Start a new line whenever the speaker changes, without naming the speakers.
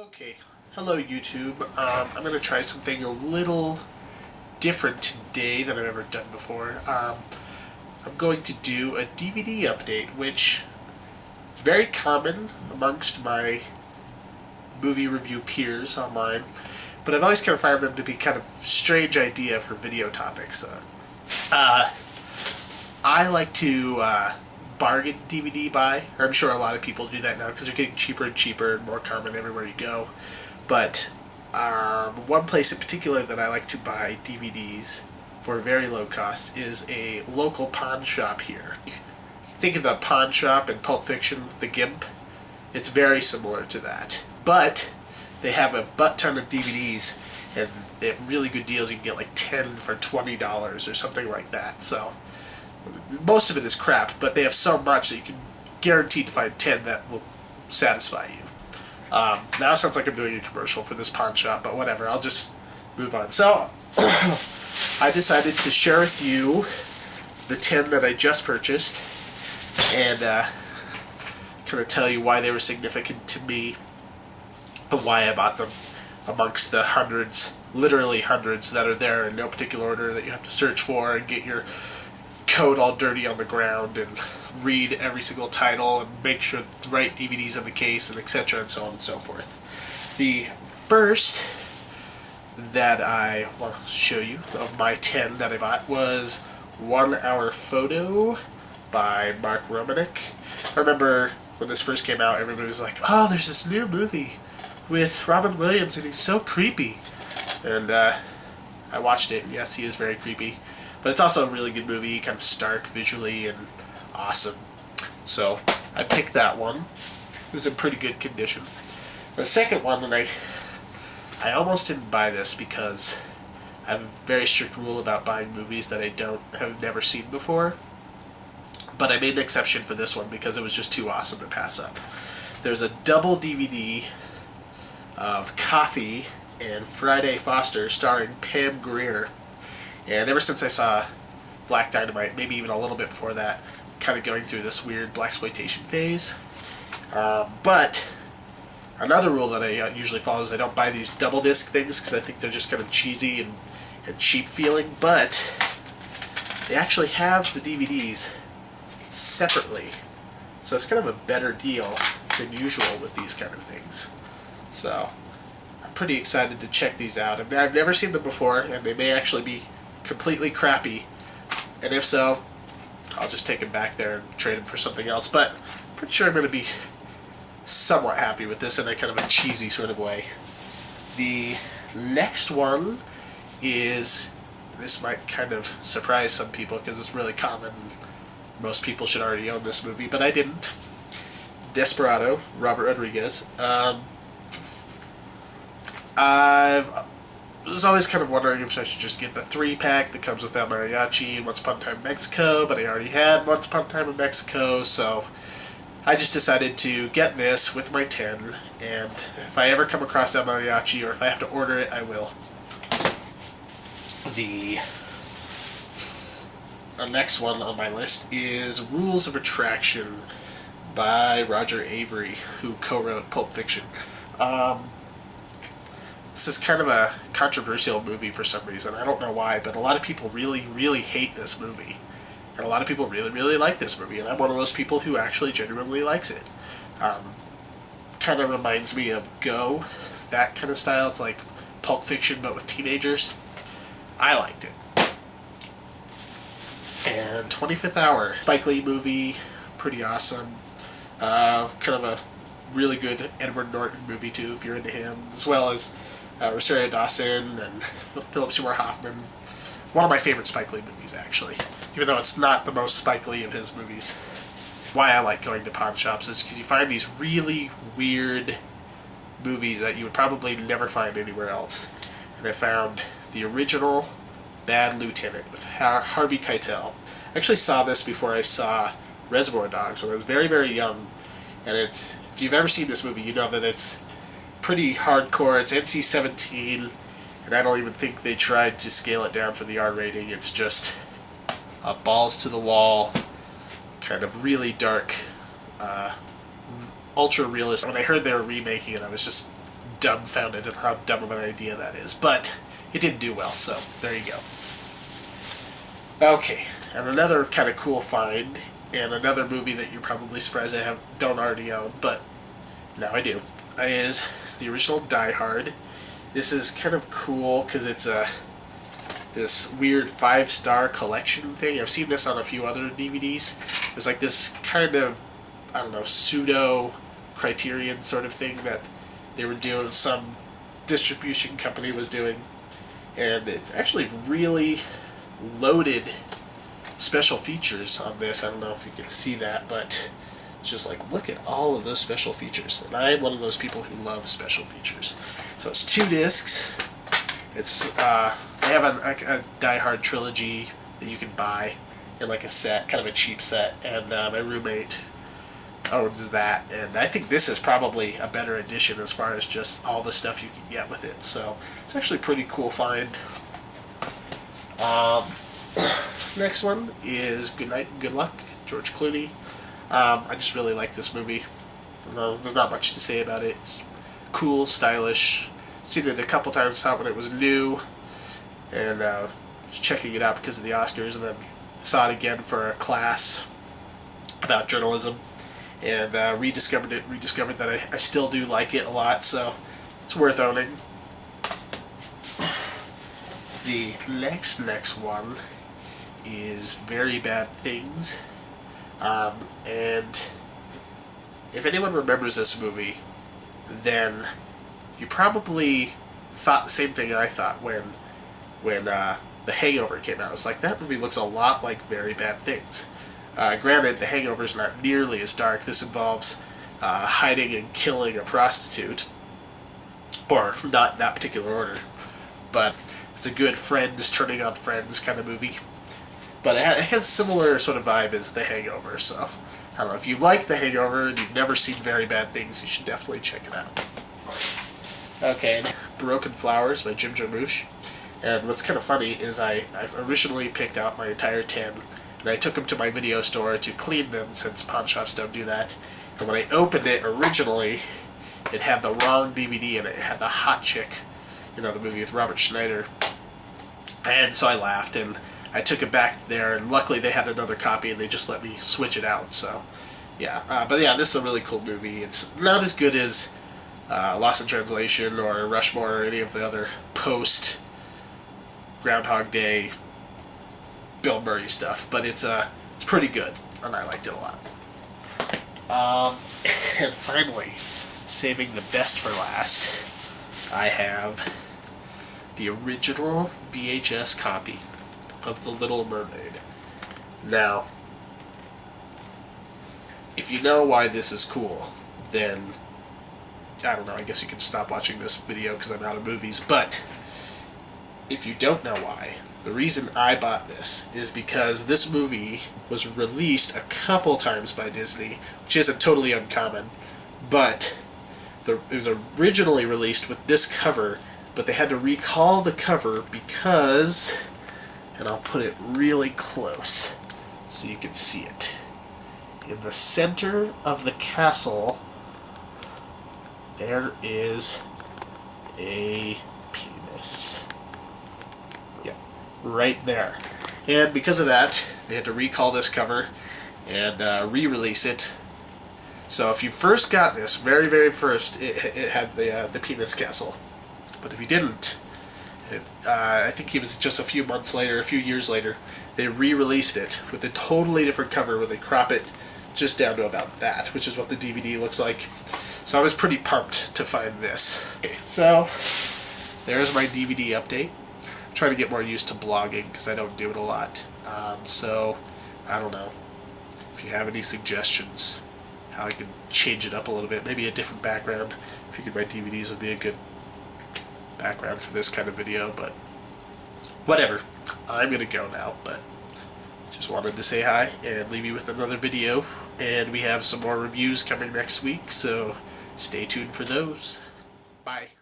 Okay, hello YouTube. I'm going to try something a little different today than I've ever done before. I'm going to do a DVD update, which is very common amongst my movie review peers online, but I've always kind of found them to be kind of a strange idea for video topics. I like to bargain DVD buy. I'm sure a lot of people do that now because they're getting cheaper and cheaper and more common everywhere you go. But one place in particular that I like to buy DVDs for very low cost is a local pawn shop here. Think of the pawn shop in Pulp Fiction, the Gimp. It's very similar to that. But they have a butt ton of DVDs and they have really good deals. You can get like 10 for $20 or something like that. So most of it is crap, but they have so much that you can guarantee to find 10 that will satisfy you. Now it sounds like I'm doing a commercial for this pawn shop, but whatever, I'll just move on. So, I decided to share with you the 10 that I just purchased, and kind of tell you why they were significant to me, and why I bought them amongst the hundreds, literally hundreds, that are there in no particular order that you have to search for and get your code all dirty on the ground and read every single title and make sure the right DVD's in the case and etc. and so on and so forth. The first that I want to show you of my 10 that I bought was 1 Hour Photo by Mark Romanek. I remember when this first came out, everybody was like, oh, there's this new movie with Robin Williams and he's so creepy. And I watched it, and yes, he is very creepy. But it's also a really good movie, kind of stark visually and awesome. So I picked that one. It was in pretty good condition. The second one, and I almost didn't buy this because I have a very strict rule about buying movies that I have never seen before. But I made an exception for this one because it was just too awesome to pass up. There's a double DVD of Coffee and Friday Foster starring Pam Grier. And ever since I saw Black Dynamite, maybe even a little bit before that, kind of going through this weird blaxploitation phase. But another rule that I usually follow is I don't buy these double disc things because I think they're just kind of cheesy and cheap feeling. But they actually have the DVDs separately, so it's kind of a better deal than usual with these kind of things. So I'm pretty excited to check these out. I've never seen them before, and they may actually be completely crappy, and if so, I'll just take them back there and trade them for something else, but I'm pretty sure I'm going to be somewhat happy with this in a kind of a cheesy sort of way. The next one is, this might kind of surprise some people because it's really common, most people should already own this movie, but I didn't. Desperado, Robert Rodriguez. I was always kind of wondering if I should just get the 3-pack that comes with El Mariachi and Once Upon a Time in Mexico, but I already had Once Upon a Time in Mexico, so I just decided to get this with my 10, and if I ever come across El Mariachi, or if I have to order it, I will. The next one on my list is Rules of Attraction by Roger Avary, who co-wrote Pulp Fiction. This is kind of a controversial movie for some reason. I don't know why, but a lot of people really, really hate this movie. And a lot of people really, really like this movie, and I'm one of those people who actually genuinely likes it. Kind of reminds me of Go, that kind of style. It's like Pulp Fiction, but with teenagers. I liked it. And 25th Hour, Spike Lee movie, pretty awesome. Kind of a really good Edward Norton movie, too, if you're into him, as well as Rosario Dawson and Philip Seymour Hoffman. One of my favorite Spike Lee movies, actually, even though it's not the most Spike Lee of his movies. Why I like going to pawn shops is because you find these really weird movies that you would probably never find anywhere else. And I found the original Bad Lieutenant with Harvey Keitel. I actually saw this before I saw Reservoir Dogs when I was very, very young. And if you've ever seen this movie, you know that it's pretty hardcore. It's NC-17, and I don't even think they tried to scale it down for the R rating. It's just a balls to the wall, kind of really dark, ultra realist. When I heard they were remaking it, I was just dumbfounded at how dumb of an idea that is. But it didn't do well, so there you go. Okay, and another kind of cool find, and another movie that you're probably surprised I don't already own, but now I do, is the original Die Hard. This is kind of cool because it's this weird 5-star collection thing. I've seen this on a few other DVDs. It's like this kind of, I don't know, pseudo Criterion sort of thing that they were doing, some distribution company was doing, and it's actually really loaded special features on this. I don't know if you can see that, but it's just like, look at all of those special features. And I am one of those people who love special features. So it's 2 discs. It's they have a Die Hard trilogy that you can buy in like a set, kind of a cheap set, and my roommate owns that, and I think this is probably a better edition as far as just all the stuff you can get with it. So it's actually a pretty cool find. Next one is Good Night and Good Luck, George Clooney. I just really like this movie. There's not much to say about it. It's cool, stylish. Seen it a couple times, saw it when it was new, and was checking it out because of the Oscars, and then saw it again for a class about journalism, and rediscovered that I still do like it a lot, so it's worth owning. The next one is Very Bad Things, and if anyone remembers this movie, then you probably thought the same thing I thought when The Hangover came out. It's like, that movie looks a lot like Very Bad Things. Granted, The Hangover is not nearly as dark. This involves hiding and killing a prostitute, or not in that particular order, but it's a good friends turning on friends kind of movie. But it has a similar sort of vibe as The Hangover, so I don't know. If you like The Hangover and you've never seen Very Bad Things, you should definitely check it out. Okay, Broken Flowers by Jim Jarmusch. And what's kind of funny is I originally picked out my entire 10, and I took them to my video store to clean them, since pawn shops don't do that. And when I opened it originally, it had the wrong DVD in it. It had The Hot Chick, the movie with Robert Schneider. And so I laughed, and I took it back there, and luckily they had another copy, and they just let me switch it out. So, yeah. But yeah, this is a really cool movie. It's not as good as Lost in Translation or Rushmore or any of the other post Groundhog Day Bill Murray stuff, but it's pretty good, and I liked it a lot. And finally, saving the best for last, I have the original VHS copy of The Little Mermaid. Now, if you know why this is cool, then I don't know, I guess you can stop watching this video because I'm out of movies, but if you don't know why, the reason I bought this is because this movie was released a couple times by Disney, which isn't totally uncommon, but it was originally released with this cover, but they had to recall the cover because, and I'll put it really close so you can see it, in the center of the castle there is a penis. Yep, right there. And because of that, they had to recall this cover and re-release it. So if you first got this, very, very first, it had the penis castle. But if you didn't, I think it was just a few years later, they re-released it with a totally different cover where they crop it just down to about that, which is what the DVD looks like. So I was pretty pumped to find this. Okay, so there's my DVD update. I'm trying to get more used to blogging because I don't do it a lot. So I don't know if you have any suggestions how I can change it up a little bit. Maybe a different background. Figured my DVDs would be a good background for this kind of video, but whatever. I'm gonna go now, but just wanted to say hi and leave you with another video, and we have some more reviews coming next week, so stay tuned for those. Bye.